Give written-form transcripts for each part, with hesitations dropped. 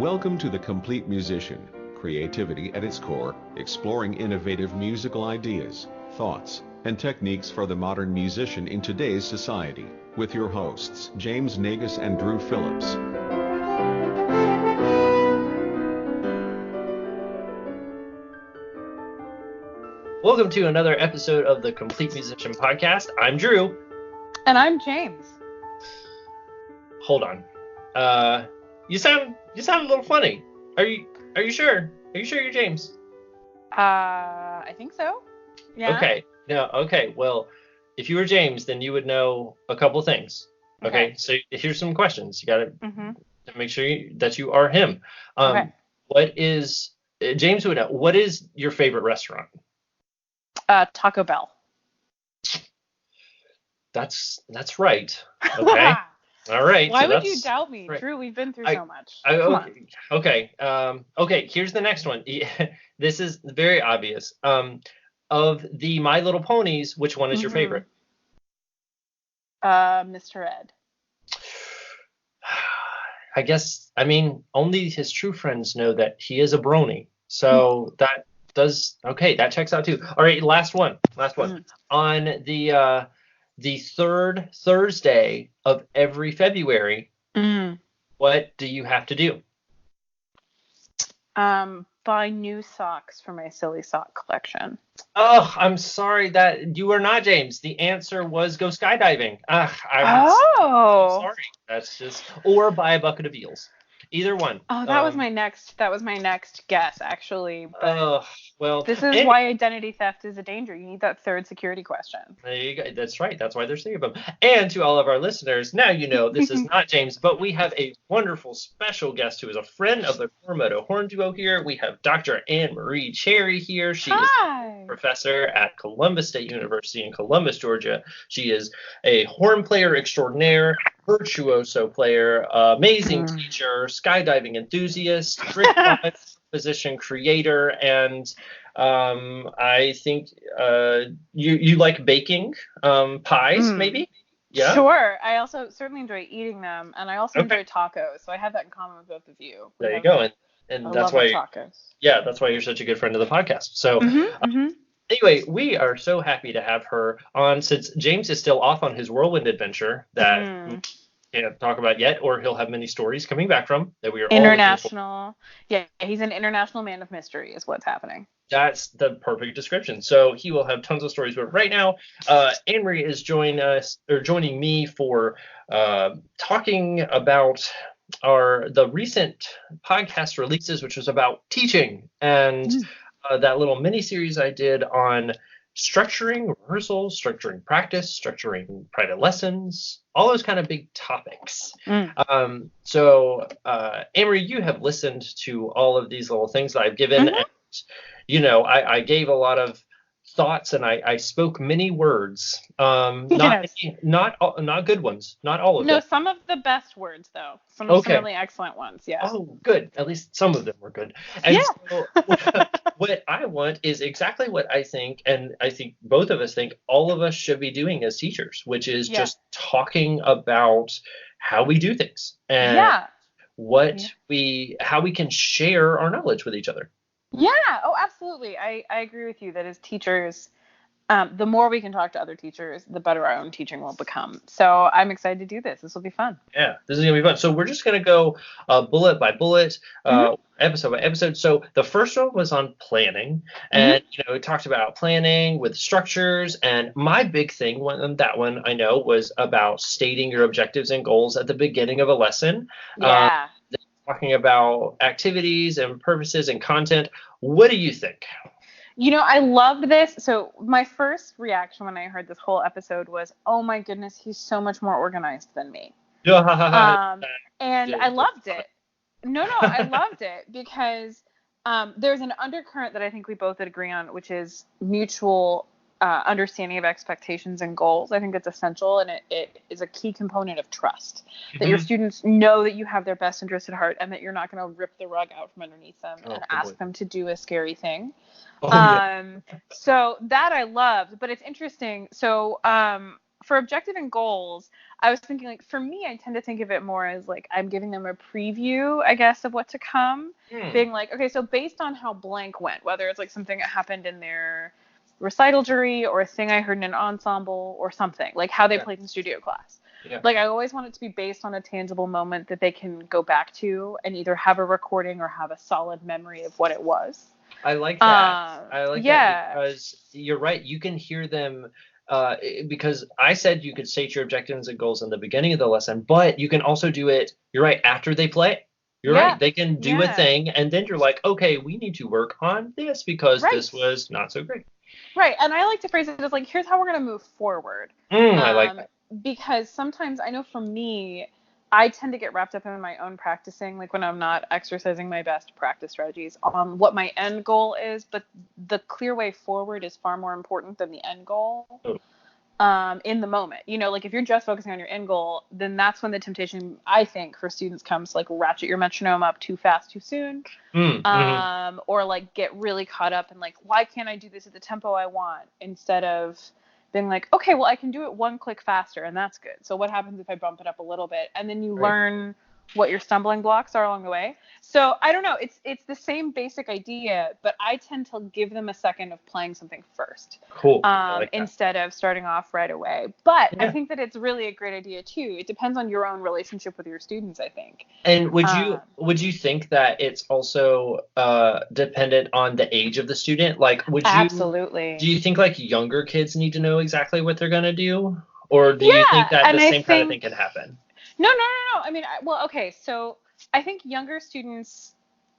Welcome to The Complete Musician, creativity at its core, exploring innovative musical ideas, thoughts, and techniques for the modern musician in today's society, with your hosts, James Nagus and Drew Phillips. Welcome to another episode of the Complete Musician Podcast. I'm Drew. And I'm James. Hold on. You sound a little funny. Are you sure? Are you sure you're James? I think so. Yeah. Okay. No. Okay. Well, if you were James, then you would know a couple things. Okay. So here's some questions. You gotta make sure that you are him. Okay. What is James would know? What is your favorite restaurant? Taco Bell. That's right. Okay. All right. Why would you doubt me, right. Drew? We've been through so much. Okay. Here's the next one. This is very obvious. Of the My Little Ponies, which one is your favorite? Mr. Ed. I mean, only his true friends know that he is a brony. So that checks out too. All right, last one. On the third Thursday of every February, what do you have to do? Buy new socks for my silly sock collection. Oh, I'm sorry that you are not James. The answer was go skydiving. I'm sorry. That's just, or buy a bucket of eels. Either one. Oh, that was my next guess, actually. But well, this is why identity theft is a danger. You need that third security question. There you go. That's right. That's why there's three of them. And to all of our listeners, now you know this is not James, but we have a wonderful special guest who is a friend of the Moto horn duo here. We have Dr. Anne Marie Cherry here. She is a professor at Columbus State University in Columbus, Georgia. She is a horn player extraordinaire, virtuoso player, amazing teacher, skydiving enthusiast, position creator, and I think you like baking pies, maybe? Yeah. Sure. I also certainly enjoy eating them, and I also enjoy tacos. So I have that in common with both of you. There you go, and that's why tacos. Yeah, that's why you're such a good friend of the podcast. So. Anyway, we are so happy to have her on, since James is still off on his whirlwind adventure that we can't talk about yet, or he'll have many stories coming back from that we are international. Yeah, he's an international man of mystery is what's happening. That's the perfect description. So he will have tons of stories. But right now, Anne Marie is joining me for talking about the recent podcast releases, which was about teaching and. That little mini-series I did on structuring rehearsals, structuring practice, structuring private lessons, all those kind of big topics. So, Amory, you have listened to all of these little things that I've given. And, I gave a lot of thoughts and I spoke many words. Not good ones. Not all of them. No, some of the best words, though. Some really excellent ones, yeah. Oh, good. At least some of them were good. And so what I want is exactly what I think, and I think both of us think all of us should be doing as teachers, which is just talking about how we do things and how we can share our knowledge with each other. Yeah. Oh, absolutely. I agree with you that as teachers, the more we can talk to other teachers, the better our own teaching will become. So I'm excited to do this. This will be fun. Yeah, this is going to be fun. So we're just going to go bullet by bullet, episode by episode. So the first one was on planning. And, it talked about planning with structures. And my big thing on that one, I know, was about stating your objectives and goals at the beginning of a lesson. Yeah. Talking about activities and purposes and content. What do you think? I loved this. So my first reaction when I heard this whole episode was, oh my goodness, he's so much more organized than me. And I loved it. No, I loved it because there's an undercurrent that I think we both would agree on, which is mutual understanding of expectations and goals. I think it's essential, and it is a key component of trust, that your students know that you have their best interest at heart and that you're not going to rip the rug out from underneath them and ask them to do a scary thing. So that I loved, but it's interesting. So for objective and goals, I was thinking, like, for me, I tend to think of it more as, like, I'm giving them a preview, I guess, of what to come. Being like, okay, so based on how blank went, whether it's, like, something that happened in their recital jury or a thing I heard in an ensemble or something, like how they played in studio class. Yeah. Like, I always want it to be based on a tangible moment that they can go back to and either have a recording or have a solid memory of what it was. I like that. I like that because you're right. You can hear them because I said you could state your objectives and goals in the beginning of the lesson, but you can also do it, you're right, after they play. You're right. They can do a thing, and then you're like, okay, we need to work on this because this was not so great. Right. And I like to phrase it as, like, here's how we're going to move forward. I like that. Because sometimes, I know for me, I tend to get wrapped up in my own practicing, like when I'm not exercising my best practice strategies on what my end goal is, but the clear way forward is far more important than the end goal in the moment. You know, like if you're just focusing on your end goal, then that's when the temptation, I think, for students comes to, like, ratchet your metronome up too fast, too soon, or like get really caught up in, like, why can't I do this at the tempo I want, instead of being like, okay, well, I can do it one click faster, and that's good. So what happens if I bump it up a little bit? And then you learn what your stumbling blocks are along the way. So I don't know. It's the same basic idea, but I tend to give them a second of playing something first. Cool. Instead of starting off right away. But I think that it's really a great idea too. It depends on your own relationship with your students, I think. And would you think that it's also dependent on the age of the student? Like, absolutely. Do you think, like, younger kids need to know exactly what they're gonna do, or do you think that the same kind of thing can happen? No. I mean, okay, so I think younger students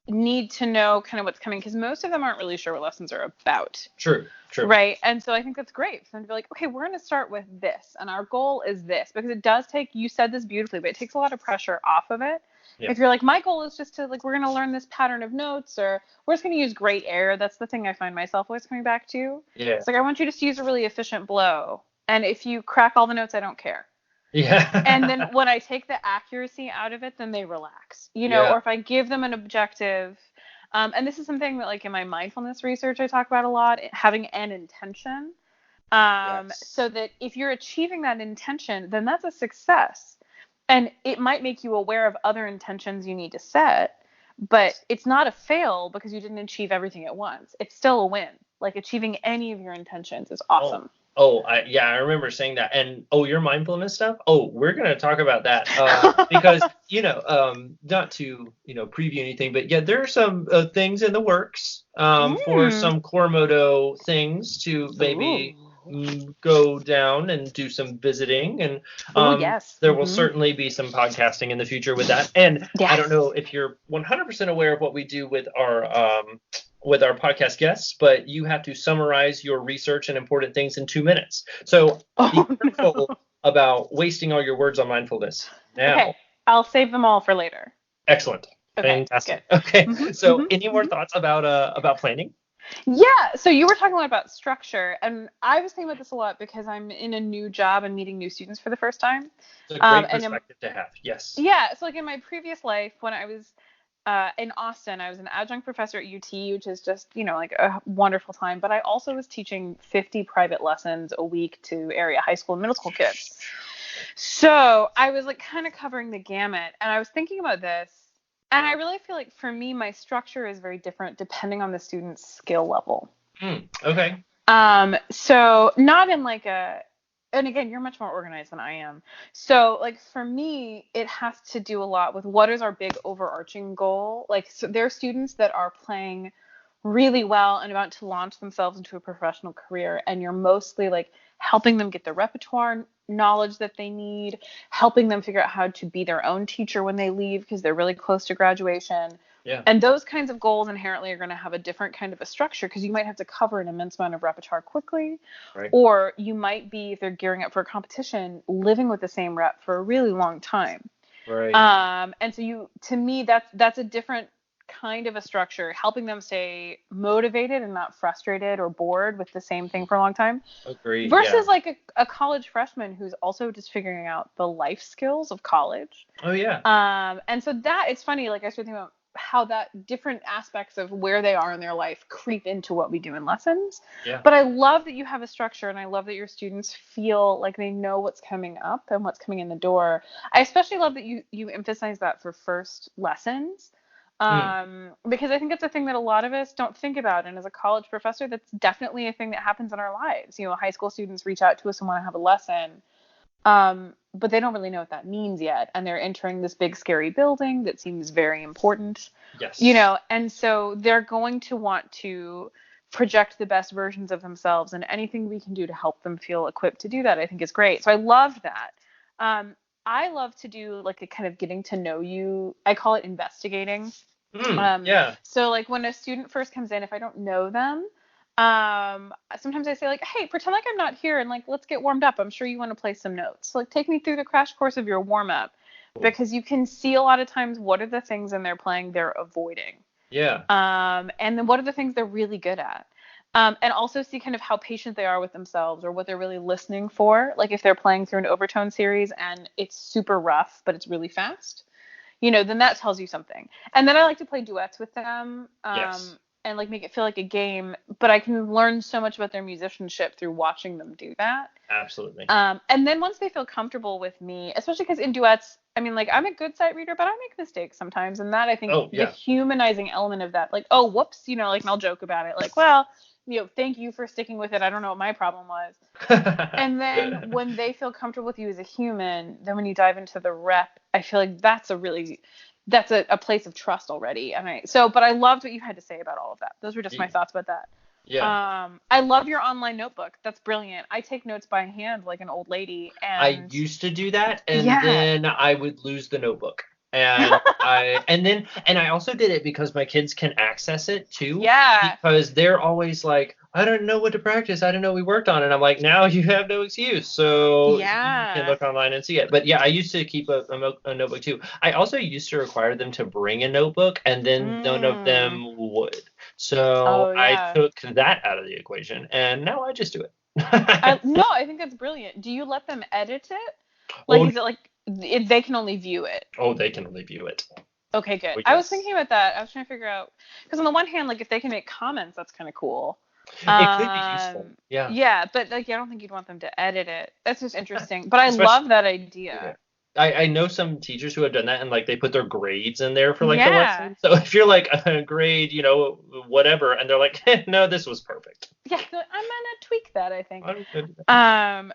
need to know kind of what's coming because most of them aren't really sure what lessons are about. True. Right, and so I think that's great for them to be like, okay, we're going to start with this, and our goal is this, because it does take, you said this beautifully, but it takes a lot of pressure off of it. If you're like, my goal is just to, like, we're going to learn this pattern of notes, or we're just going to use great air. That's the thing I find myself always coming back to. Yeah. It's like, I want you to just use a really efficient blow, and if you crack all the notes, I don't care. Yeah. And then when I take the accuracy out of it, then they relax, you know, or if I give them an objective, and this is something that, like, in my mindfulness research, I talk about a lot, having an intention, so that if you're achieving that intention, then that's a success. And it might make you aware of other intentions you need to set, but it's not a fail because you didn't achieve everything at once. It's still a win. Like, achieving any of your intentions is awesome. I remember saying that. And your mindfulness stuff. We're gonna talk about that because not to preview anything, but there are some things in the works for some core Moto things to maybe go down and do some visiting, and there will certainly be some podcasting in the future with that. And I don't know if you're 100% aware of what we do with our podcast guests, but you have to summarize your research and important things in 2 minutes. So be careful about wasting all your words on mindfulness now. Okay, I'll save them all for later. Excellent. Okay, fantastic. Good. Okay, so any more thoughts about planning? Yeah, so you were talking a lot about structure, and I was thinking about this a lot because I'm in a new job and meeting new students for the first time. It's a great perspective to have, yes. Yeah, so like in my previous life, when I was in Austin, I was an adjunct professor at UT, which is just, like a wonderful time, but I also was teaching 50 private lessons a week to area high school and middle school kids. So I was like kind of covering the gamut, and I was thinking about this. And I really feel like for me, my structure is very different depending on the student's skill level. Okay. So not in like and again, you're much more organized than I am. So like for me, it has to do a lot with what is our big overarching goal. Like, so there are students that are playing really well and about to launch themselves into a professional career, and you're mostly like helping them get the repertoire knowledge that they need, helping them figure out how to be their own teacher when they leave because they're really close to graduation. Yeah. And those kinds of goals inherently are going to have a different kind of a structure because you might have to cover an immense amount of repertoire quickly, or you might be, if they're gearing up for a competition, living with the same rep for a really long time. Right. And so to me, that's a different kind of a structure, helping them stay motivated and not frustrated or bored with the same thing for a long time. Agreed. Versus like a college freshman who's also just figuring out the life skills of college. Oh yeah. And so that, it's funny, like I started thinking about how that different aspects of where they are in their life creep into what we do in lessons. Yeah. But I love that you have a structure, and I love that your students feel like they know what's coming up and what's coming in the door. I especially love that you emphasize that for first lessons. Because I think it's a thing that a lot of us don't think about. And as a college professor, that's definitely a thing that happens in our lives. You know, high school students reach out to us and want to have a lesson. But they don't really know what that means yet. And they're entering this big, scary building that seems very important. Yes. You know, and so they're going to want to project the best versions of themselves, and anything we can do to help them feel equipped to do that, I think is great. So I love that. I love to do like a kind of getting to know you. I call it investigating. Yeah. So like when a student first comes in, if I don't know them, sometimes I say like, hey, pretend like I'm not here and like, let's get warmed up. I'm sure you want to play some notes. So, like, take me through the crash course of your warm up, because you can see a lot of times what are the things in their playing they're avoiding. Yeah. And then what are the things they're really good at. And also see kind of how patient they are with themselves, or what they're really listening for. Like if they're playing through an overtone series and it's super rough, but it's really fast, you know, then that tells you something. And then I like to play duets with them. Yes. And like make it feel like a game, but I can learn so much about their musicianship through watching them do that. Absolutely. And then once they feel comfortable with me, especially because in duets, I mean, like, I'm a good sight reader, but I make mistakes sometimes. And that, I think, the humanizing element of that, like, oh, whoops, you know, like, and I'll joke about it. Like, well, you know, thank you for sticking with it. I don't know what my problem was. And then when they feel comfortable with you as a human, then when you dive into the rep, I feel like that's a place of trust already. But I loved what you had to say about all of that. Those were just my thoughts about that. Yeah. I love your online notebook. That's brilliant. I take notes by hand like an old lady. And I used to do that, and then I would lose the notebook. And I also did it because my kids can access it too. Yeah. Because they're always like, I don't know what to practice. I don't know we worked on it. I'm like, now you have no excuse. So you can look online and see it. But yeah, I used to keep a notebook too. I also used to require them to bring a notebook, and then none of them would. So I took that out of the equation, and now I just do it. No, I think that's brilliant. Do you let them edit it? Like, is it like they can only view it? Oh, they can only view it. Okay, good. I was thinking about that. I was trying to figure out, because on the one hand, like, if they can make comments, that's kind of cool. It could be useful. Yeah. Yeah, but like, I don't think you'd want them to edit it. That's just interesting. But I love that idea. I know some teachers who have done that, and like they put their grades in there for like the lesson. So if you're like a grade, you know, whatever, and they're like, no, this was perfect. Yeah, I'm gonna tweak that, I think.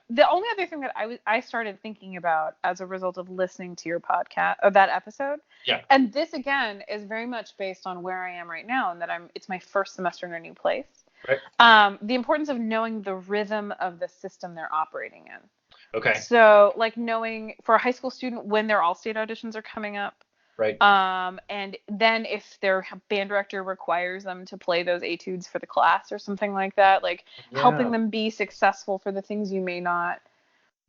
The only other thing that I started thinking about as a result of listening to your podcast, or that episode. Yeah. And this again is very much based on where I am right now, and that it's my first semester in a new place. Right. The importance of knowing the rhythm of the system they're operating in. Okay. So, like, knowing for a high school student when their all-state auditions are coming up. Right. And then if their band director requires them to play those etudes for the class or something like that, like helping them be successful for the things you may not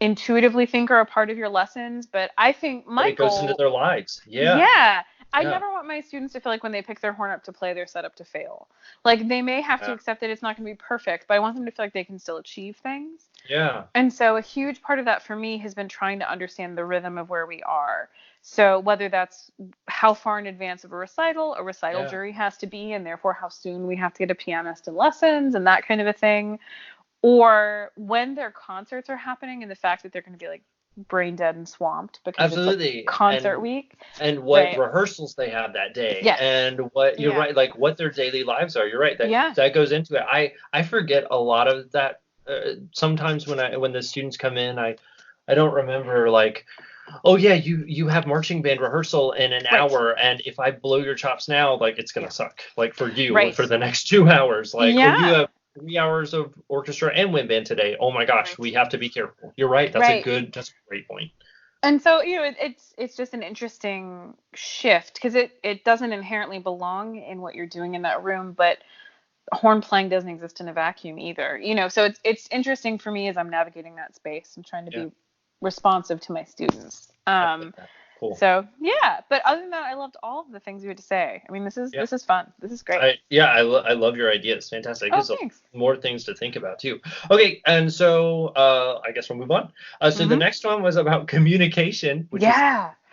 intuitively think are a part of your lessons. But I think it goes into their lives. Yeah. Yeah. I never want my students to feel like when they pick their horn up to play, they're set up to fail. Like, they may have to accept that it's not going to be perfect, but I want them to feel like they can still achieve things. Yeah. And so a huge part of that for me has been trying to understand the rhythm of where we are. So whether that's how far in advance of a recital jury has to be, and therefore how soon we have to get a pianist in lessons and that kind of a thing, or when their concerts are happening and the fact that they're going to be like brain dead and swamped because it's like concert week, and what rehearsals they have that day, and what you're right, like what their daily lives are. You're right, that goes into it. I forget a lot of that. Sometimes when the students come in, I don't remember, like, oh yeah, you have marching band rehearsal in an hour, and if I blow your chops now, like, it's gonna suck, like, for you for the next 2 hours, like, or you have 3 hours of orchestra and wind band today. Oh my gosh, we have to be careful. You're right. That's a great point. And so, you know, it's just an interesting shift, because it doesn't inherently belong in what you're doing in that room, but horn playing doesn't exist in a vacuum either, you know. So it's interesting for me as I'm navigating that space. I'm trying to be responsive to my students. Cool. So yeah, but other than that, I loved all of the things you had to say. I mean, this is fun. This is great. I love your ideas. Fantastic. Thanks. More things to think about too. Okay, and so I guess we'll move on. So the next one was about communication, which is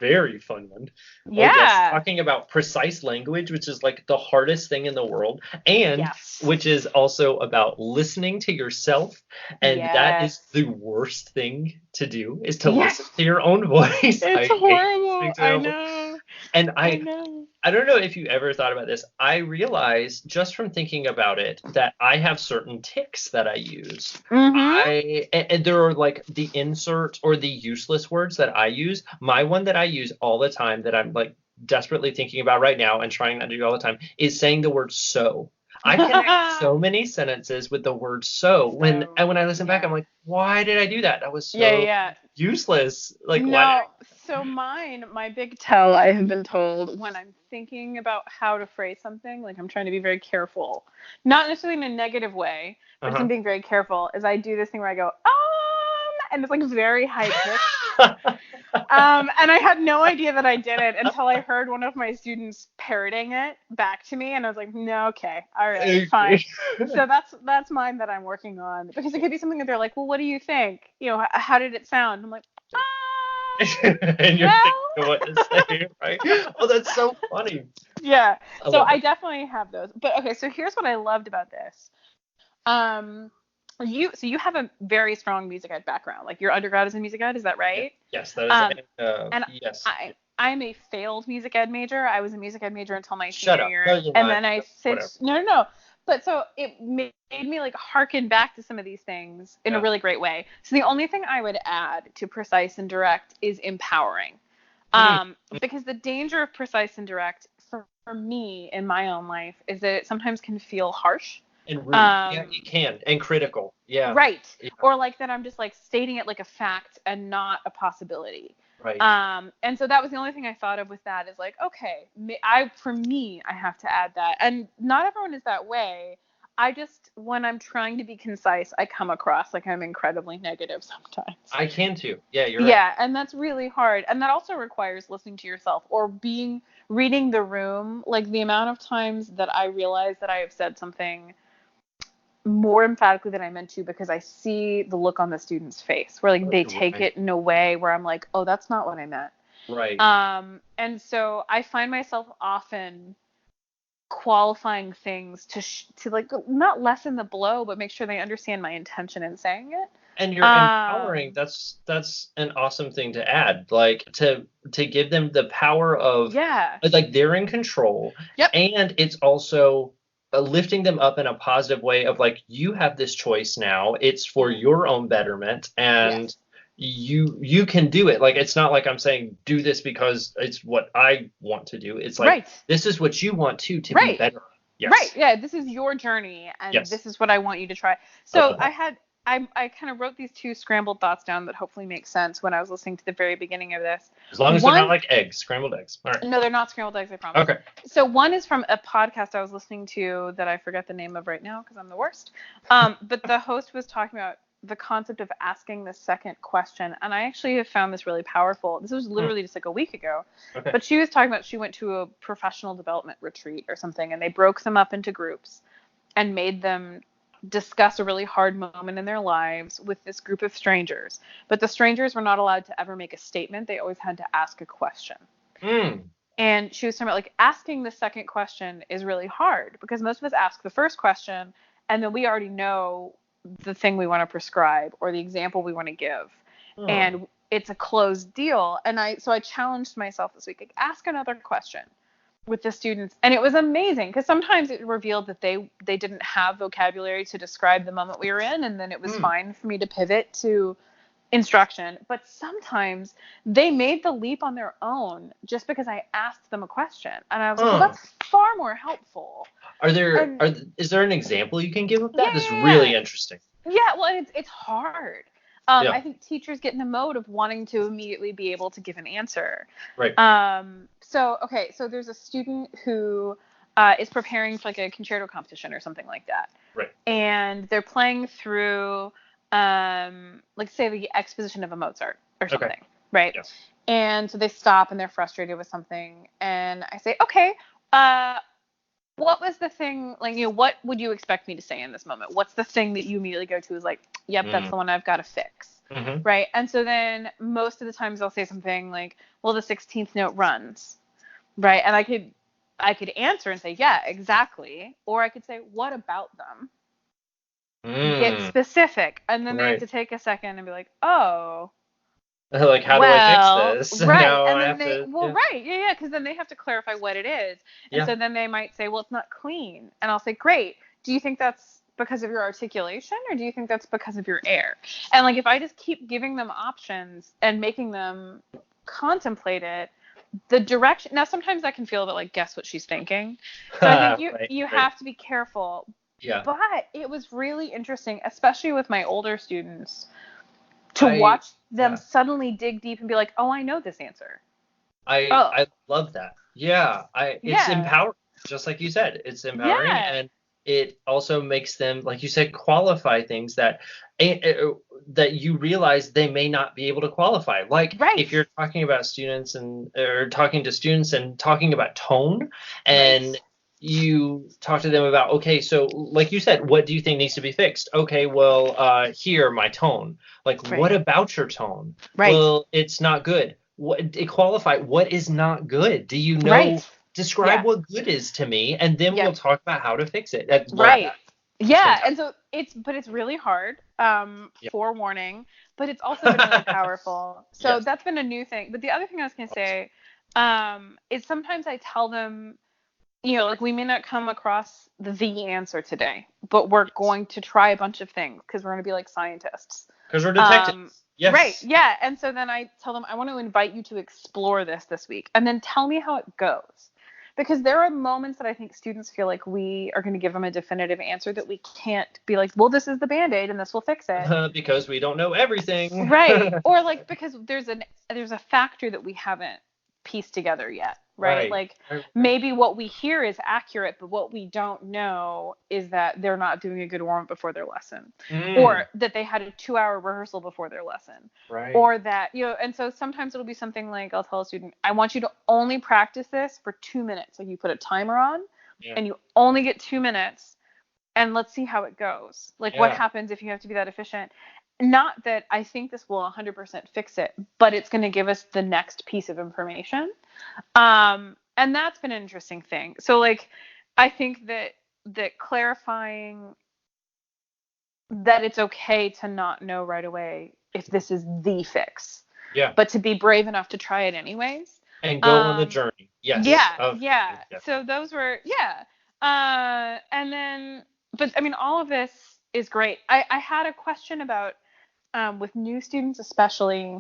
very fun one. Yeah. Oh, yes. Talking about precise language, which is like the hardest thing in the world, and which is also about listening to yourself. And that is the worst thing to do, is to listen to your own voice. It's horrible. I know. And I don't know if you ever thought about this. I realized just from thinking about it that I have certain tics that I use. And there are like the insert or the useless words that I use. My one that I use all the time that I'm like desperately thinking about right now and trying not to do all the time is saying the word so. I connect so many sentences with the word so. When I listen back, I'm like, why did I do that? That was so useless. Like, why? So my big tell, I have been told, when I'm thinking about how to phrase something, like I'm trying to be very careful, not necessarily in a negative way, but just I'm being very careful, is I do this thing where I go, and it's like very high pitched. And I had no idea that I did it until I heard one of my students parroting it back to me, and I was like, no, okay, all right, fine. So that's mine that I'm working on, because it could be something that they're like, well, what do you think? You know, how did it sound? I'm like, and you're thinking what to say, right? Oh, that's so funny. Yeah. So I definitely have those. But okay, so here's what I loved about this. You have a very strong music ed background. Like your undergrad is in music ed, is that right? Yes, that is. And yes. I'm a failed music ed major. I was a music ed major until my senior year, and then I switched. No. But so it made me like harken back to some of these things in a really great way. So the only thing I would add to precise and direct is empowering. Because the danger of precise and direct for me in my own life is that it sometimes can feel harsh. And rude. It can. And critical. Yeah. Right. Yeah. Or like that I'm just like stating it like a fact and not a possibility. Right. And so that was the only thing I thought of with that is like, okay, for me, I have to add that. And not everyone is that way. I just, when I'm trying to be concise, I come across like I'm incredibly negative sometimes. I can too. Yeah, you're right. Yeah, and that's really hard. And that also requires listening to yourself or reading the room. Like the amount of times that I realize that I have said something more emphatically than I meant to because I see the look on the student's face where like they take it in a way where I'm like, oh, that's not what I meant. Right. And so I find myself often qualifying things to like not lessen the blow, but make sure they understand my intention in saying it. And you're empowering. That's an awesome thing to add. Like to give them the power of like they're in control. Yep. And it's also lifting them up in a positive way of like, you have this choice now. It's for your own betterment, and you can do it. Like, it's not like I'm saying do this because it's what I want to do. It's like this is what you want to be better. Yes. Right. Yeah. This is your journey, and this is what I want you to try. So I kind of wrote these two scrambled thoughts down that hopefully make sense when I was listening to the very beginning of this. As long as they're not like eggs, scrambled eggs. All right. No, they're not scrambled eggs, I promise. Okay. So one is from a podcast I was listening to that I forget the name of right now because I'm the worst. But the host was talking about the concept of asking the second question. And I actually have found this really powerful. This was literally just like a week ago. Okay. But she was talking about she went to a professional development retreat or something, and they broke them up into groups and made them discuss a really hard moment in their lives with this group of strangers. But the strangers were not allowed to ever make a statement. They always had to ask a question. And she was talking about like asking the second question is really hard because most of us ask the first question and then we already know the thing we want to prescribe or the example we want to give. And it's a closed deal. And I challenged myself this week, like ask another question with the students, and it was amazing because sometimes it revealed that they didn't have vocabulary to describe the moment we were in, and then it was fine for me to pivot to instruction. But sometimes they made the leap on their own just because I asked them a question, and I was like, well, that's far more helpful. Is there an example you can give of that? That's really interesting. Yeah, well, it's hard. I think teachers get in the mode of wanting to immediately be able to give an answer. Right. So there's a student who is preparing for like a concerto competition or something like that. Right. And they're playing through, like say the exposition of a Mozart or something. Okay. Right. Yeah. And so they stop and they're frustrated with something. And I say, okay, what was the thing, like, what would you expect me to say in this moment? What's the thing that you immediately go to is like, Yep, that's the one I've got to fix. Mm-hmm. Right. And so then most of the times I'll say something like, well, the 16th note runs. Right. And I could answer and say, yeah, exactly. Or I could say, what about them? Get specific. And then they have to take a second and be like, oh. Like, how do I fix this? Right. Now and then right. Yeah. Because then they have to clarify what it is. And so then they might say, well, it's not clean. And I'll say, great. Do you think that's because of your articulation, or do you think that's because of your air? And like, if I just keep giving them options and making them contemplate it, the direction. Now, sometimes that can feel a bit like, guess what she's thinking. So I think you have to be careful. Yeah. But it was really interesting, especially with my older students, to watch them suddenly dig deep and be like, oh, I know this answer. I love that. Yeah. It's empowering, just like you said. It's empowering, and it also makes them, like you said, qualify things that you realize they may not be able to qualify. Like if you're talking about students or talking to students and talking about tone, and you talk to them about, okay, so like you said, what do you think needs to be fixed? Okay, well, here, my tone. Like, what about your tone? Well, it's not good. Qualify. What is not good? Do you know? Describe what good is to me, and then we'll talk about how to fix it. That's Yeah, and so it's really hard. Forewarning, but it's also been really powerful. So that's been a new thing. But the other thing I was going to say is sometimes I tell them, like, we may not come across the answer today, but we're going to try a bunch of things because we're going to be like scientists. Because we're detectives. Yes. Right. Yeah. And so then I tell them, I want to invite you to explore this week, and then tell me how it goes. Because there are moments that I think students feel like we are going to give them a definitive answer that we can't be like, well, this is the Band-Aid and this will fix it. Because we don't know everything. Right. Or like, because there's a factor that we haven't pieced together yet. Right. Like maybe what we hear is accurate, but what we don't know is that they're not doing a good warm-up before their lesson, or that they had a 2-hour rehearsal before their lesson, or that, and so sometimes it'll be something like, I'll tell a student, I want you to only practice this for 2 minutes. So you put a timer on and you only get 2 minutes, and let's see how it goes. Like what happens if you have to be that efficient? Not that I think this will 100% fix it, but it's going to give us the next piece of information. And that's been an interesting thing. So like, I think that clarifying that it's okay to not know right away if this is the fix. Yeah. But to be brave enough to try it anyways. And go on the journey. Yes. Yeah. So those were, and then, but I mean, all of this is great. I had a question about, with new students especially,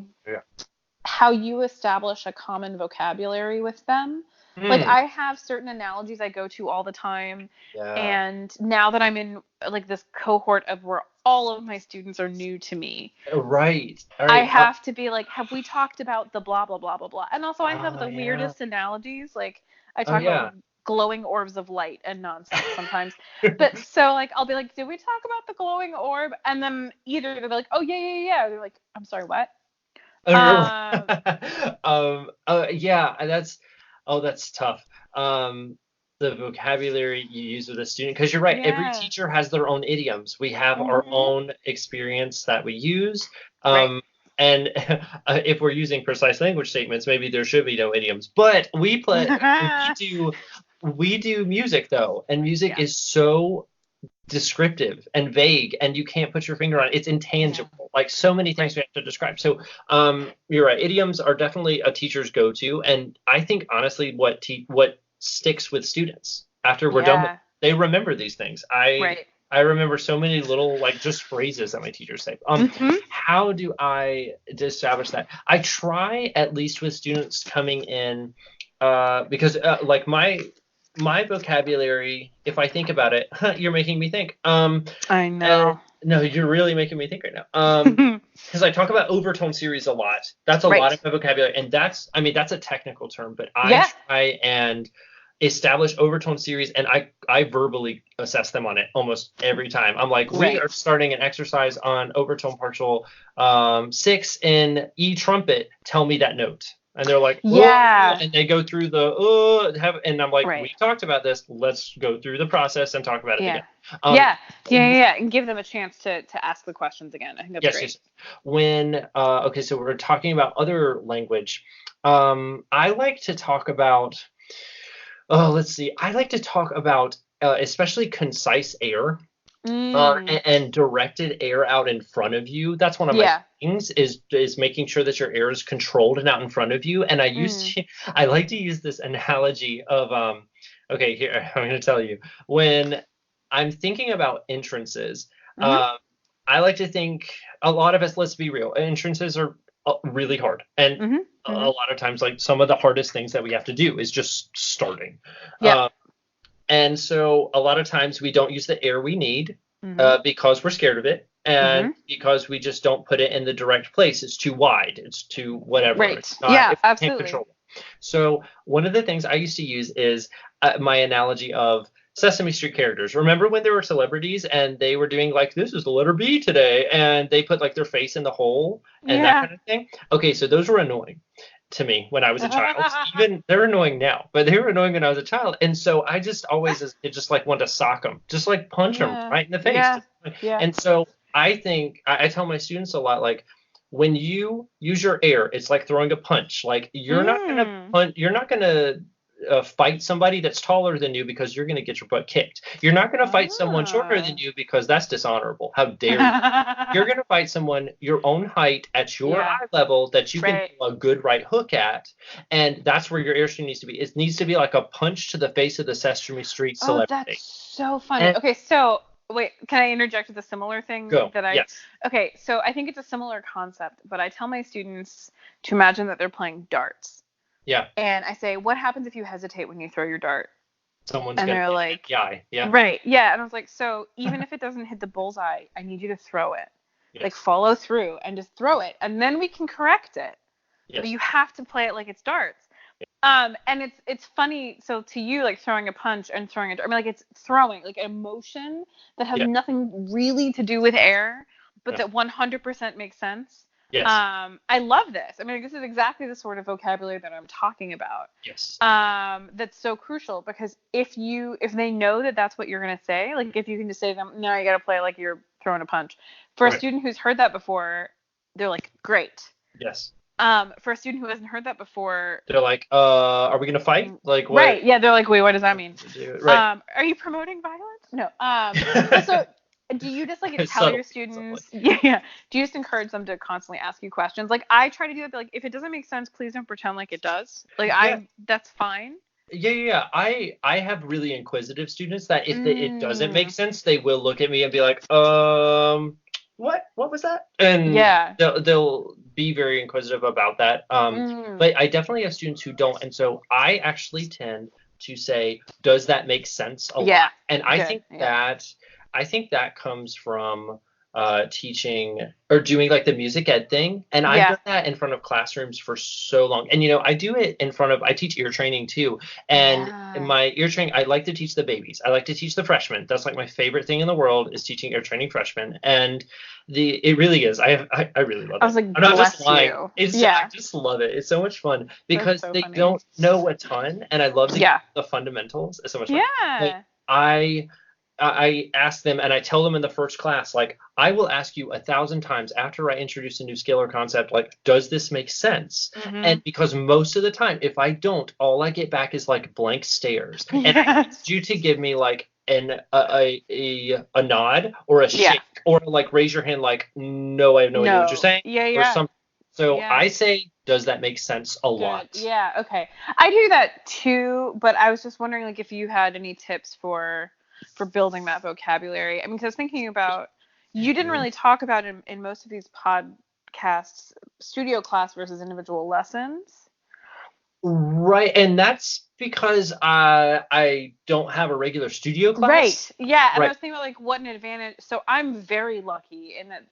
how you establish a common vocabulary with them. Like I have certain analogies I go to all the time, and now that I'm in like this cohort of where all of my students are new to me, I have to be like, have we talked about the blah blah blah blah blah? And also I have the weirdest analogies, like I talk about glowing orbs of light and nonsense sometimes. But so like I'll be like, did we talk about the glowing orb? And then either they're like, oh yeah, or they're like, I'm sorry, what? That's tough. The vocabulary you use with a student, because you're right, every teacher has their own idioms. We have our own experience that we use. And if we're using precise language statements, maybe there should be no idioms. But we do music though, and music is so descriptive and vague, and you can't put your finger on it. It's intangible. Like so many things we have to describe. So you're right. Idioms are definitely a teacher's go-to, and I think honestly, what sticks with students after we're done with, they remember these things. I remember so many little like just phrases that my teachers say. How do I establish that? I try, at least with students coming in, because like my vocabulary, if I think about it, you're making me think. I know. No, you're really making me think right now. Because I talk about overtone series a lot. That's a lot of my vocabulary, and that's a technical term, but I try and establish overtone series, and I verbally assess them on it almost every time. I'm like, we are starting an exercise on overtone partial 6 in E trumpet. Tell me that note. And they're like, yeah, and they go through and I'm like, we talked about this. Let's go through the process and talk about it again. And give them a chance to ask the questions again. I think that's great. Yes. When okay, so we're talking about other language. I like to talk about. Oh, let's see. I like to talk about especially concise air. And directed air out in front of you. That's one of my things is making sure that your air is controlled and out in front of you. And I like to use this analogy of okay, here I'm going to tell you. When I'm thinking about entrances, I like to think a lot of us, let's be real, entrances are really hard. And a lot of times, like some of the hardest things that we have to do is just starting. Yeah. And so a lot of times we don't use the air we need because we're scared of it and because we just don't put it in the direct place. It's too wide. It's too whatever. Right. Absolutely. So one of the things I used to use is my analogy of Sesame Street characters. Remember when there were celebrities and they were doing like, this is the letter B today, and they put like their face in the hole and that kind of thing? Okay, so those were annoying to me when I was a child. Even they're annoying now, but they were annoying when I was a child. And so I just always just like want to sock them, just like punch them right in the face. And so I think I tell my students a lot, like when you use your air, it's like throwing a punch. Like you're not gonna fight somebody that's taller than you because you're going to get your butt kicked. You're not going to fight someone shorter than you because that's dishonorable. How dare you? You're going to fight someone your own height at your eye level that you can do a good right hook at. And that's where your airstream needs to be. It needs to be like a punch to the face of the Sesame Street celebrity. Oh, that's so funny. Okay, so wait, can I interject with a similar thing? Yes. Okay, so I think it's a similar concept, but I tell my students to imagine that they're playing darts. Yeah. And I say, what happens if you hesitate when you throw your dart? Someone's going to they're like, yeah. Right. Yeah. And I was like, so even if it doesn't hit the bullseye, I need you to throw it. Yes. Like follow through and just throw it. And then we can correct it. Yes. But you have to play it like it's darts. Yes. And it's funny. So to you, like throwing a punch and throwing a dart, I mean, like it's throwing like an emotion that has nothing really to do with air, but that 100% makes sense. Yes. I love this. I mean, this is exactly the sort of vocabulary that I'm talking about. Yes. That's so crucial because if they know that that's what you're going to say, like if you can just say to them, no, you got to play like you're throwing a punch. For a student who's heard that before, they're like, great. Yes. For a student who hasn't heard that before, they're like, are we going to fight? Like, what? Right. Yeah. They're like, wait, what does that mean? Right. Are you promoting violence? No. So do you just like tell your students? Yeah. Do you just encourage them to constantly ask you questions? Like I try to do that, but like if it doesn't make sense, please don't pretend like it does. Like that's fine. Yeah. I have really inquisitive students that if it doesn't make sense, they will look at me and be like, what was that? And they'll be very inquisitive about that. But I definitely have students who don't, and so I actually tend to say, does that make sense a lot? And I think that comes from teaching or doing like the music ed thing. And I've done that in front of classrooms for so long. And, I do it I teach ear training too. And in my ear training, I like to teach the babies. I like to teach the freshmen. That's like my favorite thing in the world is teaching ear training freshmen. And it really is. I really love it. I was like, I'm not just lying. You. I just love it. It's so much fun because they don't know a ton. And I love the fundamentals. It's so much fun. Yeah. I ask them and I tell them in the first class, like, I will ask you 1,000 times after I introduce a new skill or concept, like, does this make sense? And because most of the time, if I don't, all I get back is like blank stares. And I need you to give me like a nod or a shake or like raise your hand like, no, I have no idea what you're saying. Or something. So I say, does that make sense a lot? Yeah. Okay. I do that too, but I was just wondering like if you had any tips for building that vocabulary. I mean, because I was thinking about, you didn't really talk about in most of these podcasts, studio class versus individual lessons. Right. And that's because I don't have a regular studio class. Right. Yeah. And I was thinking about like what an advantage. So I'm very lucky in that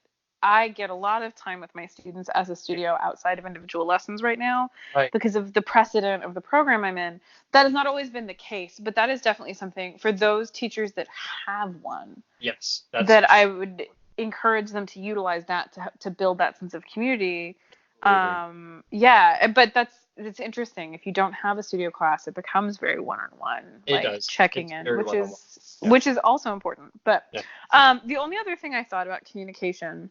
I get a lot of time with my students as a studio outside of individual lessons right now because of the precedent of the program I'm in. That has not always been the case, but that is definitely something for those teachers that have one. Yes. That I would encourage them to utilize that to build that sense of community. But it's interesting. If you don't have a studio class, it becomes very one-on-one. It does. Checking It's in, very which is also important. But the only other thing I thought about communication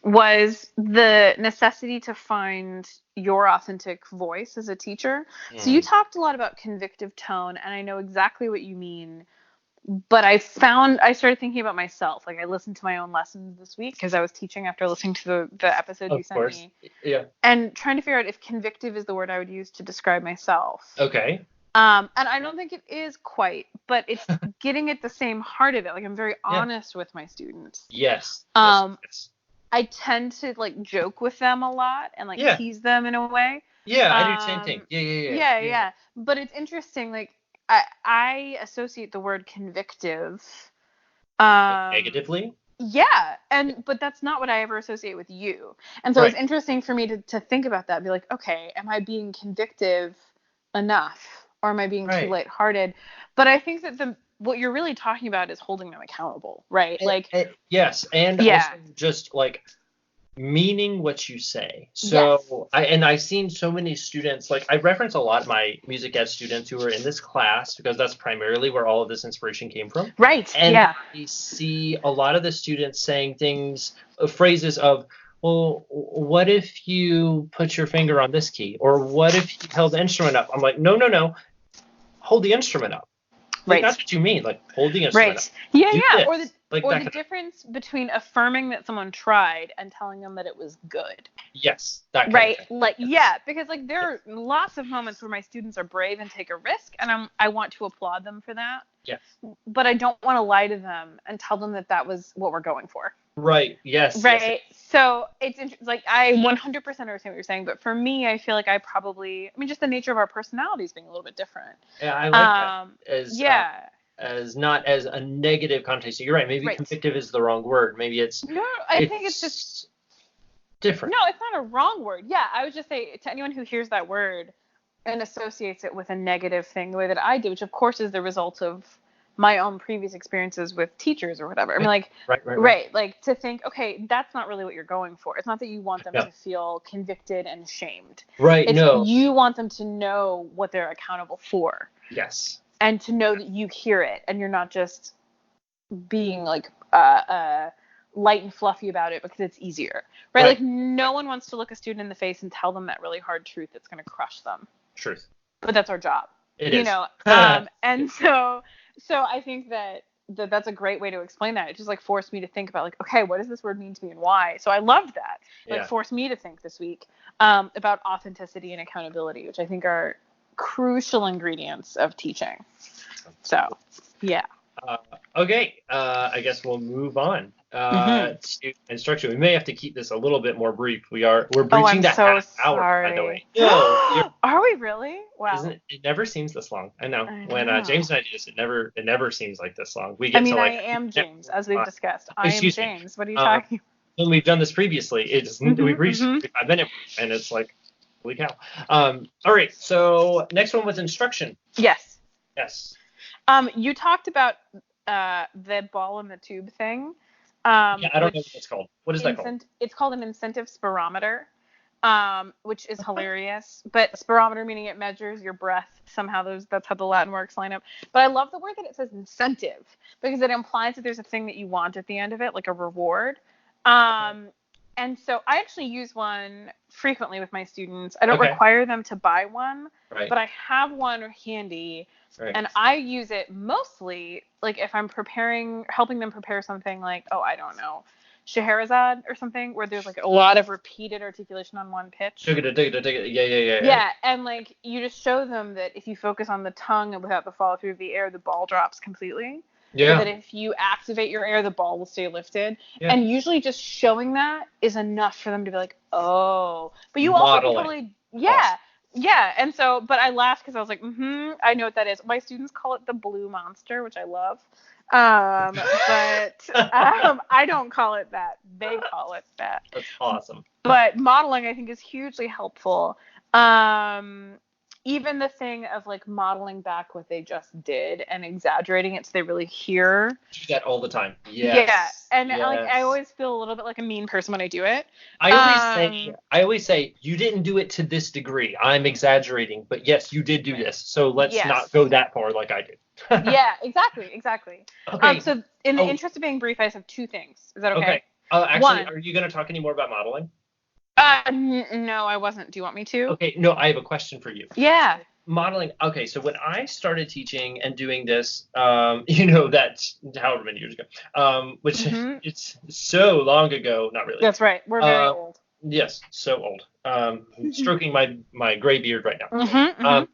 was the necessity to find your authentic voice as a teacher. So you talked a lot about convictive tone, and I know exactly what you mean. But I started thinking about myself. Like, I listened to my own lessons this week because I was teaching after listening to the episode you sent me. Yeah. And trying to figure out if convictive is the word I would use to describe myself. Okay. And I don't think it is quite, but it's getting at the same heart of it. Like, I'm very honest with my students. Yes. Yes. I tend to joke with them a lot and tease them in a way. Yeah, I do the same thing. Yeah. But it's interesting. I associate the word convictive negatively. Yeah, but that's not what I ever associate with you. And so it's interesting for me to think about that and be like, okay, am I being convictive enough, or am I being too lighthearted? But I think that what you're really talking about is holding them accountable, right? Yes, and also just meaning what you say. So I've seen so many students, I reference a lot of my music ed students who are in this class because that's primarily where all of this inspiration came from. Right. And I see a lot of the students saying phrases of, well, what if you put your finger on this key? Or what if you held the instrument up? I'm like, no. Hold the instrument up. That's what you mean. Hold the instrument up. Yeah. Or the difference between affirming that someone tried and telling them that it was good. Yes, that kind of thing. Because there are lots of moments where my students are brave and take a risk, and I want to applaud them for that. Yes. But I don't want to lie to them and tell them that was what we're going for. Right. Yes. Right. Yes. So it's I 100% understand what you're saying, but for me, I feel like just the nature of our personalities being a little bit different. Yeah, I like that. As not as a negative connotation. You're right. Maybe convictive is the wrong word. Maybe it's. No, I think it's just different. No, it's not a wrong word. Yeah, I would just say to anyone who hears that word and associates it with a negative thing, the way that I do, which of course is the result of my own previous experiences with teachers or whatever. I mean, right. To think, okay, that's not really what you're going for. It's not that you want them to feel convicted and shamed. Right. You want them to know what they're accountable for. Yes. And to know that you hear it and you're not just being light and fluffy about it because it's easier, right? No one wants to look a student in the face and tell them that really hard truth that's going to crush them. Truth. But that's our job. It is. And so I think that's a great way to explain that. It just forced me to think about okay, what does this word mean to me and why? So I loved that. Forced me to think this week about authenticity and accountability, which I think are crucial ingredients of teaching. So, yeah. Okay. I guess we'll move on to instruction. We may have to keep this a little bit more brief. We're breaching that half hour, by the way. No, are we really? Wow. It never seems this long. I know. When James and I do this, it never seems like this long. We get I am James, as we've discussed. I am James. What are you talking about? When we've done this previously, we've reached 5 minutes, and it's holy cow. All right. So next one was instruction. Yes. Yes. You talked about the ball in the tube thing. I don't know what it's called. What is that called? It's called an incentive spirometer, which is hilarious. But spirometer meaning it measures your breath. Somehow that's how the Latin words line up. But I love the word that it says incentive because it implies that there's a thing that you want at the end of it, like a reward. And so I actually use one frequently with my students. I don't require them to buy one, but I have one handy. Right. And I use it mostly if I'm helping them prepare something I don't know, Scheherazade or something where there's a lot of repeated articulation on one pitch. Yeah, and you just show them that if you focus on the tongue and without the follow through of the air, the ball drops completely. Yeah. But that if you activate your air, the ball will stay lifted. Yeah. And usually just showing that is enough for them to be oh. But you also can totally, yeah. And so, but I laughed because I was I know what that is. My students call it the blue monster, which I love. But I don't call it that. They call it that. That's awesome. But modeling, I think, is hugely helpful. even the thing of like modeling back what they just did and exaggerating it so they really hear. Do that all the time. Yes. Yeah, and like I always feel a little bit like a mean person when I do it. I always say you didn't do it to this degree. I'm exaggerating, but yes, you did do this. So let's not go that far like I did. Yeah, exactly. Okay. So in the interest of being brief, I just have two things. Is that okay? Okay. Actually, are you going to talk any more about modeling? No, I wasn't. Do you want me to? Okay. No, I have a question for you. Yeah. Modeling. Okay, so when I started teaching and doing this, that's however many years ago, which it's so long ago. Not really. That's right. We're very old. Yes, so old. Stroking my gray beard right now.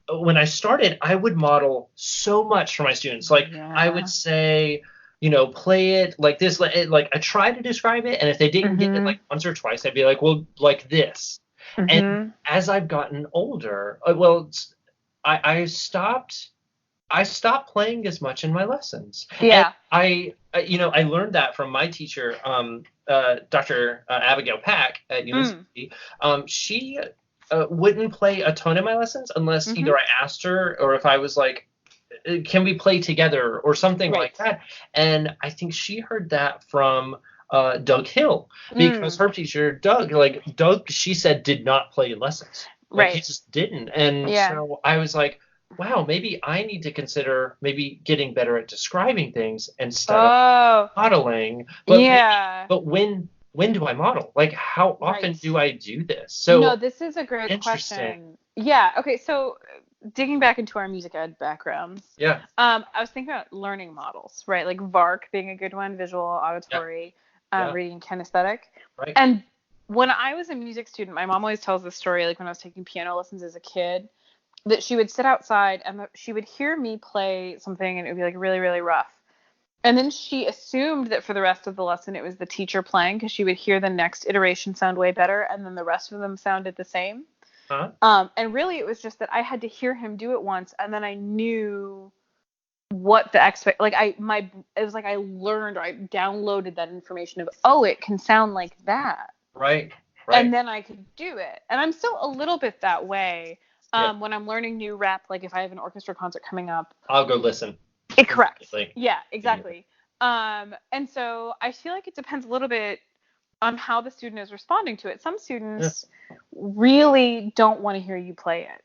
When I started, I would model so much for my students. Like I would say, play it like this. Like I tried to describe it, and if they didn't get it like once or twice, I'd be like, well, like this. And as I've gotten older, I stopped playing as much in my lessons. Yeah. And I learned that from my teacher, Dr. Abigail Pack at university. She wouldn't play a ton in my lessons unless either I asked her or if I was like, can we play together or something like that. And I think she heard that from Doug Hill, because her teacher, Doug, she said did not play in lessons. He just didn't. And so I was like, wow, maybe I need to consider maybe getting better at describing things instead of modeling. But when do I model? Like, how often do I do this? So no, this is a great question. Yeah. Okay. So digging back into our music ed backgrounds. Yeah. I was thinking about learning models, right? Like VARK being a good one, visual, auditory, reading, kinesthetic. Right. And when I was a music student, my mom always tells this story, like when I was taking piano lessons as a kid, that she would sit outside and she would hear me play something and it would be like really, really rough. And then she assumed that for the rest of the lesson it was the teacher playing because she would hear the next iteration sound way better and then the rest of them sounded the same. And really it was just that I had to hear him do it once and then I knew what the it was like I learned or I downloaded that information of, it can sound like that. Right. And then I could do it. And I'm still a little bit that way. When I'm learning new rep, like if I have an orchestra concert coming up, I'll go listen. Correct. Yeah, exactly. And so I feel like it depends a little bit on how the student is responding to it. Some students really don't want to hear you play it.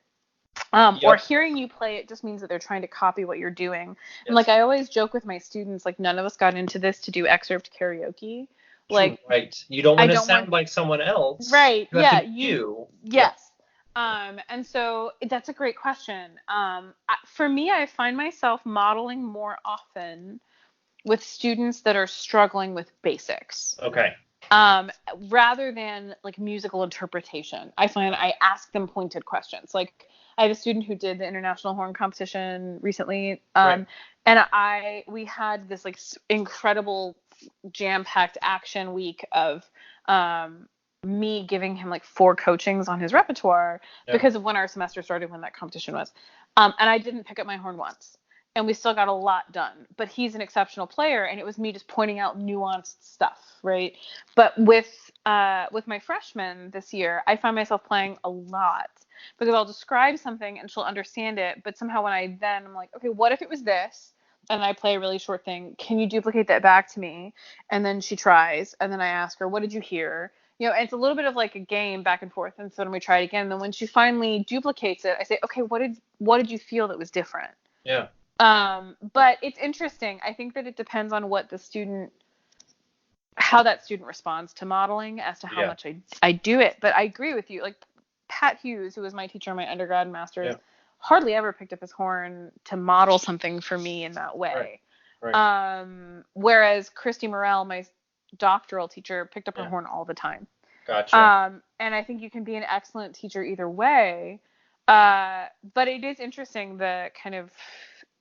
Or hearing you play it just means that they're trying to copy what you're doing. And like I always joke with my students, like none of us got into this to do excerpt karaoke. Like you don't want to sound like someone else. Right. You. Yes. And so that's a great question. For me, I find myself modeling more often with students that are struggling with basics. Okay. Rather than like musical interpretation. I find I ask them pointed questions. Like I have a student who did the international horn competition recently. And we had this like incredible jam-packed action week of, me giving him like 4 coachings on his repertoire because of when our semester started, when that competition was. And I didn't pick up my horn once and we still got a lot done, but he's an exceptional player and it was me just pointing out nuanced stuff. Right. But with my freshman this year, I find myself playing a lot because I'll describe something and she'll understand it. But somehow when I'm like, okay, what if it was this? And I play a really short thing. Can you duplicate that back to me? And then she tries. And then I ask her, what did you hear? And it's a little bit of like a game back and forth. And so then we try it again. And then when she finally duplicates it, I say, okay, what did you feel that was different? Yeah. But it's interesting. I think that it depends on what how that student responds to modeling as to how much I do it. But I agree with you. Like Pat Hughes, who was my teacher in my undergrad and master's, hardly ever picked up his horn to model something for me in that way. Right. Whereas Christy Morrell, my doctoral teacher, picked up her horn all the time. Gotcha. And I think you can be an excellent teacher either way. But it is interesting the kind of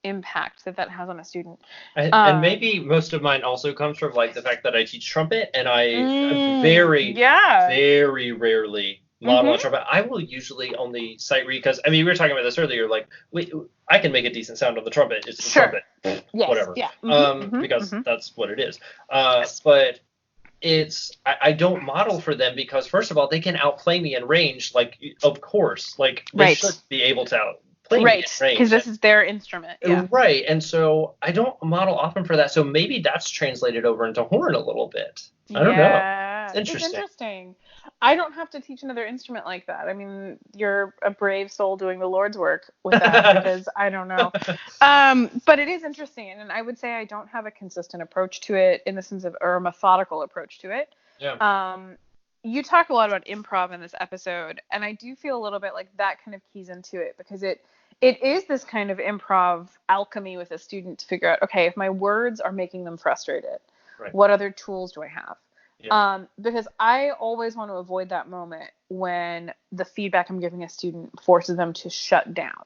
impact that has on a student. And maybe most of mine also comes from like the fact that I teach trumpet and I very rarely model on trumpet. I will usually only sight read because we were talking about this earlier. Like I can make a decent sound on the trumpet. It's the trumpet, whatever. Yeah. Because that's what it is. But I don't model for them because, first of all, they can outplay me in range. Like, of course, like they should be able to outplay me in range. Right, because this is their instrument. Yeah. Right, and so I don't model often for that. So maybe that's translated over into horn a little bit. I don't know. It's interesting. I don't have to teach another instrument like that. I mean, you're a brave soul doing the Lord's work with that because I don't know. But it is interesting, and I would say I don't have a consistent approach to it in the sense of, or a methodical approach to it. Yeah. You talk a lot about improv in this episode, and I do feel a little bit like that kind of keys into it because it is this kind of improv alchemy with a student to figure out, okay, if my words are making them frustrated, what other tools do I have? Yeah. Because I always want to avoid that moment when the feedback I'm giving a student forces them to shut down.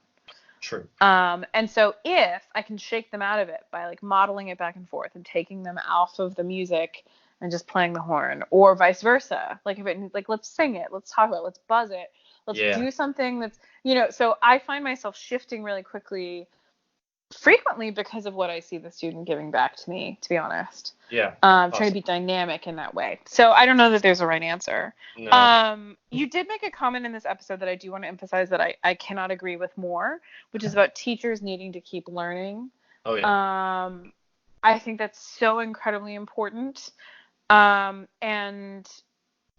True. And so if I can shake them out of it by like modeling it back and forth and taking them off of the music and just playing the horn, or vice versa, like if it like, let's sing it, let's talk about it, let's buzz it, let's do something that's, so I find myself shifting really quickly, frequently because of what I see the student giving back to me, to be honest. Yeah. Trying to be dynamic in that way. So I don't know that there's a right answer. No. You did make a comment in this episode that I do want to emphasize that I cannot agree with more, which is about teachers needing to keep learning. Oh, yeah. I think that's so incredibly important. And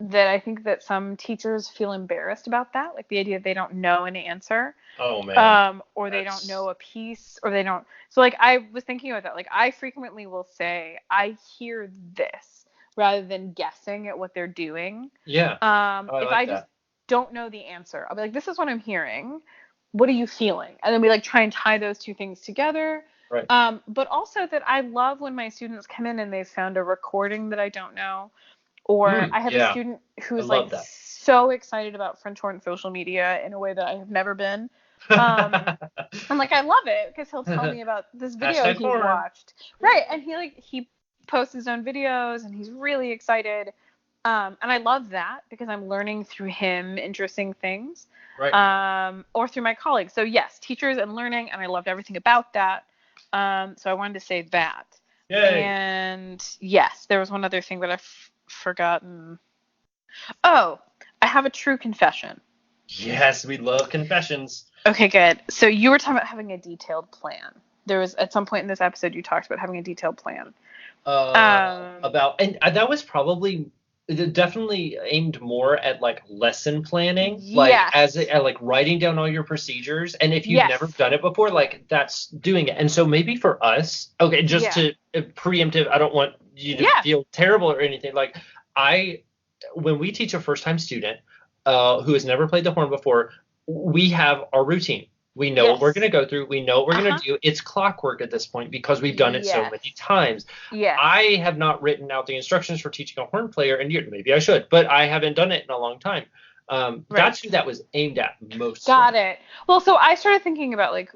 that I think that some teachers feel embarrassed about that, like the idea that they don't know an answer. Oh, man. Or they don't know a piece, or they don't. So, like, I was thinking about that. Like, I frequently will say, I hear this, rather than guessing at what they're doing. Yeah. If I just don't know the answer, I'll be like, this is what I'm hearing. What are you feeling? And then we, like, try and tie those two things together. Right. But also that I love when my students come in and they've found a recording that I don't know. Or I have a student who's like so excited about French horn social media in a way that I have never been. I'm like, I love it because he'll tell me about this video he watched. Right. And he posts his own videos and he's really excited. And I love that because I'm learning through him interesting things. Right. Or through my colleagues. So yes, teachers and learning, and I loved everything about that. So I wanted to say that. Yay. And yes, there was one other thing that I've forgotten. Oh, I have a true confession. Yes, we love confessions. Okay, good. So you were talking about having a detailed plan. There was at some point in this episode you talked about having a detailed plan. And that was probably definitely aimed more at like lesson planning, like like writing down all your procedures. And if you've never done it before, like that's doing it. And so maybe for us, okay, just to preemptive, I don't want you to feel terrible or anything. Like when we teach a first time student who has never played the horn before, we have our routine. We know what we're going to go through. We know what we're going to do. It's clockwork at this point because we've done it so many times. Yeah. I have not written out the instructions for teaching a horn player, and maybe I should, but I haven't done it in a long time. That's who that was aimed at most. Got it. Well, so I started thinking about like,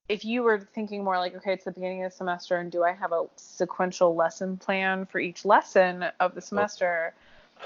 if you were thinking more like, okay, it's the beginning of the semester, and do I have a sequential lesson plan for each lesson of the semester?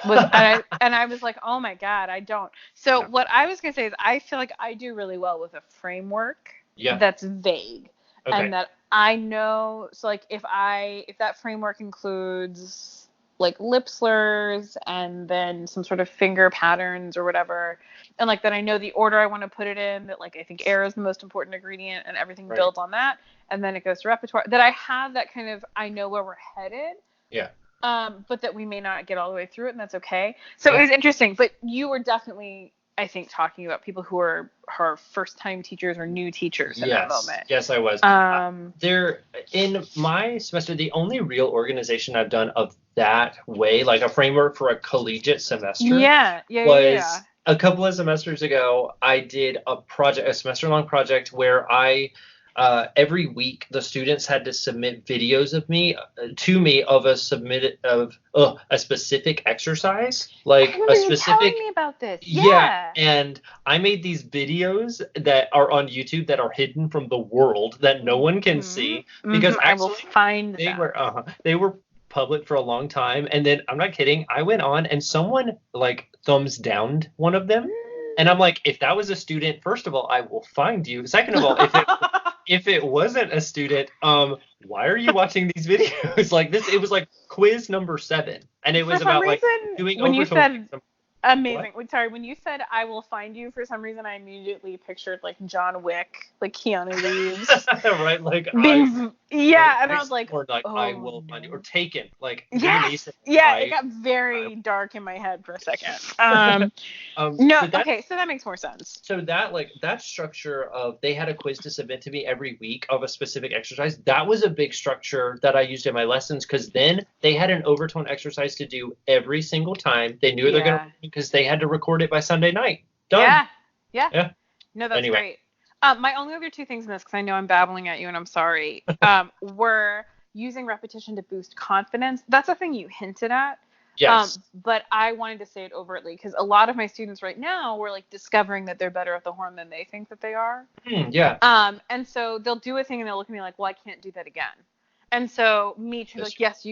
And I was like, oh my God, I don't. So what I was going to say is I feel like I do really well with a framework that's vague and that I know. So like if that framework includes like lip slurs and then some sort of finger patterns or whatever, and like that I know the order I want to put it in, that like I think air is the most important ingredient and everything builds on that, and then it goes to repertoire, that I have that kind of, I know where we're headed. Yeah. But that we may not get all the way through it, and that's okay. So it was interesting. But you were definitely, I think, talking about people who are first-time teachers or new teachers in that moment. Yes, I was. There, in my semester, the only real organization I've done of that way, like a framework for a collegiate semester, was a couple of semesters ago. I did a semester-long project where every week the students had to submit videos of a specific exercise, like a specific. Telling me about this. And I made these videos that are on YouTube that are hidden from the world that no one can see because I will find they were public for a long time, and then I'm not kidding, I went on and someone like thumbs downed one of them, and I'm like, if that was a student, first of all, I will find you. Second of all, if it wasn't a student, why are you watching these videos? Like this, it was like quiz number 7, and it was about like doing when you overtone. said amazing. Sorry, when you said I will find you, for some reason I immediately pictured like John Wick, like Keanu Reeves. Right, like and I was like, or like I will find you, or Taken, like yes, it got very dark in my head for a second. Okay, so that makes more sense. So that structure of they had a quiz to submit to me every week of a specific exercise, that was a big structure that I used in my lessons, because then they had an overtone exercise to do every single time. They knew they're gonna, because they had to record it by Sunday night. Done. Yeah. No, that's great. My only other 2 things in this, because I know I'm babbling at you and I'm sorry, were using repetition to boost confidence. That's a thing you hinted at. Yes. But I wanted to say it overtly, because a lot of my students right now were like discovering that they're better at the horn than they think that they are. And so they'll do a thing and they'll look at me like, well, I can't do that again. And so me trying to like, yes,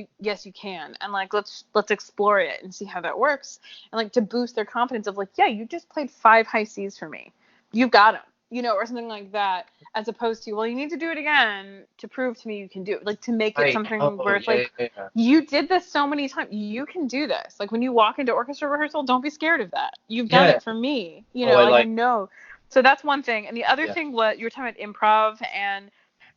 you can. And like, let's explore it and see how that works. And like to boost their confidence of like, yeah, you just played 5 high C's for me. You've got them, or something like that, as opposed to, well, you need to do it again to prove to me you can do it. Like to make it something where it's you did this so many times, you can do this. Like when you walk into orchestra rehearsal, don't be scared of that. You've done it for me, I know. So that's one thing. And the other thing, what you were talking about, improv and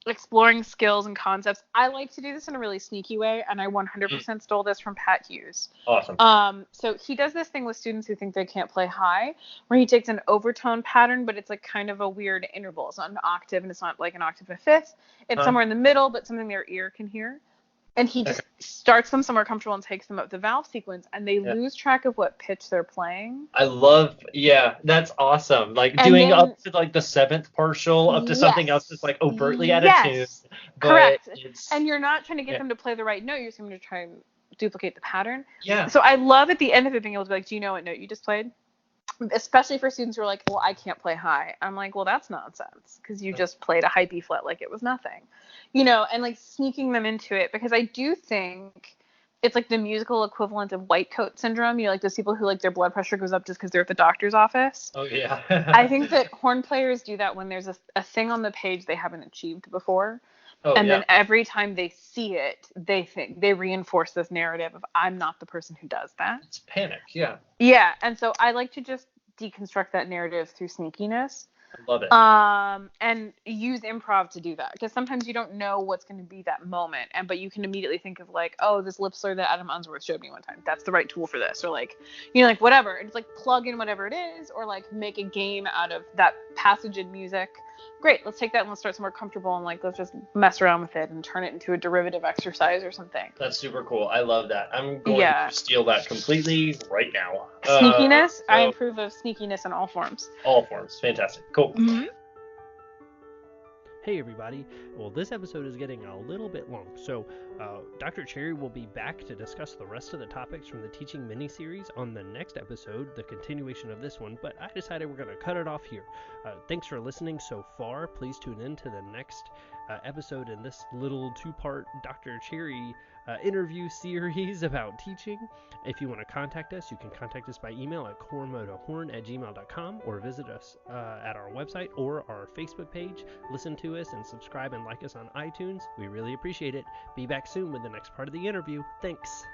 exploring skills and concepts. I like to do this in a really sneaky way, and I 100% stole this from Pat Hughes. Awesome. So he does this thing with students who think they can't play high, where he takes an overtone pattern, but it's like kind of a weird interval. It's not an octave, and it's not like an octave and a fifth. It's somewhere in the middle, but something their ear can hear. And he just starts them somewhere comfortable and takes them up the valve sequence, and they lose track of what pitch they're playing. I love, that's awesome. Like and doing then, up to like the 7th partial, up to something else that's like overtly out of tune. Correct. And you're not trying to get them to play the right note. You're just going to try and duplicate the pattern. Yeah. So I love at the end of it being able to be like, do you know what note you just played? Especially for students who are like, well, I can't play high. I'm like, well, that's nonsense, because you just played a high B flat like it was nothing, and like sneaking them into it, because I do think it's like the musical equivalent of white coat syndrome. Like those people who like their blood pressure goes up just because they're at the doctor's office. Oh yeah. I think that horn players do that when there's a thing on the page they haven't achieved before. Then every time they see it, they reinforce this narrative of, I'm not the person who does that. It's panic, yeah. Yeah, and so I like to just deconstruct that narrative through sneakiness. I love it. And use improv to do that, because sometimes you don't know what's going to be that moment, but you can immediately think of like, oh, this lip slur that Adam Unsworth showed me one time, that's the right tool for this, or like, like whatever. It's like plug in whatever it is, or like make a game out of that passage in music. Great, let's take that and let's start somewhere comfortable, and like let's just mess around with it and turn it into a derivative exercise or something. That's super cool. I love that. I'm going to steal that completely right now. Sneakiness. I approve of sneakiness in all forms. All forms. Fantastic. Cool. Mm-hmm. Hey everybody, well this episode is getting a little bit long, so Dr. Cherry will be back to discuss the rest of the topics from the teaching mini-series on the next episode, the continuation of this one, but I decided we're going to cut it off here. Thanks for listening so far. Please tune in to the next episode in this little 2-part Dr. Cherry interview series about teaching. If you want to contact us, you can contact us by email at coremotohorn@gmail.com, or visit us at our website or our Facebook page. Listen to us and subscribe and like us on iTunes. We really appreciate it. Be back soon with the next part of the interview. Thanks.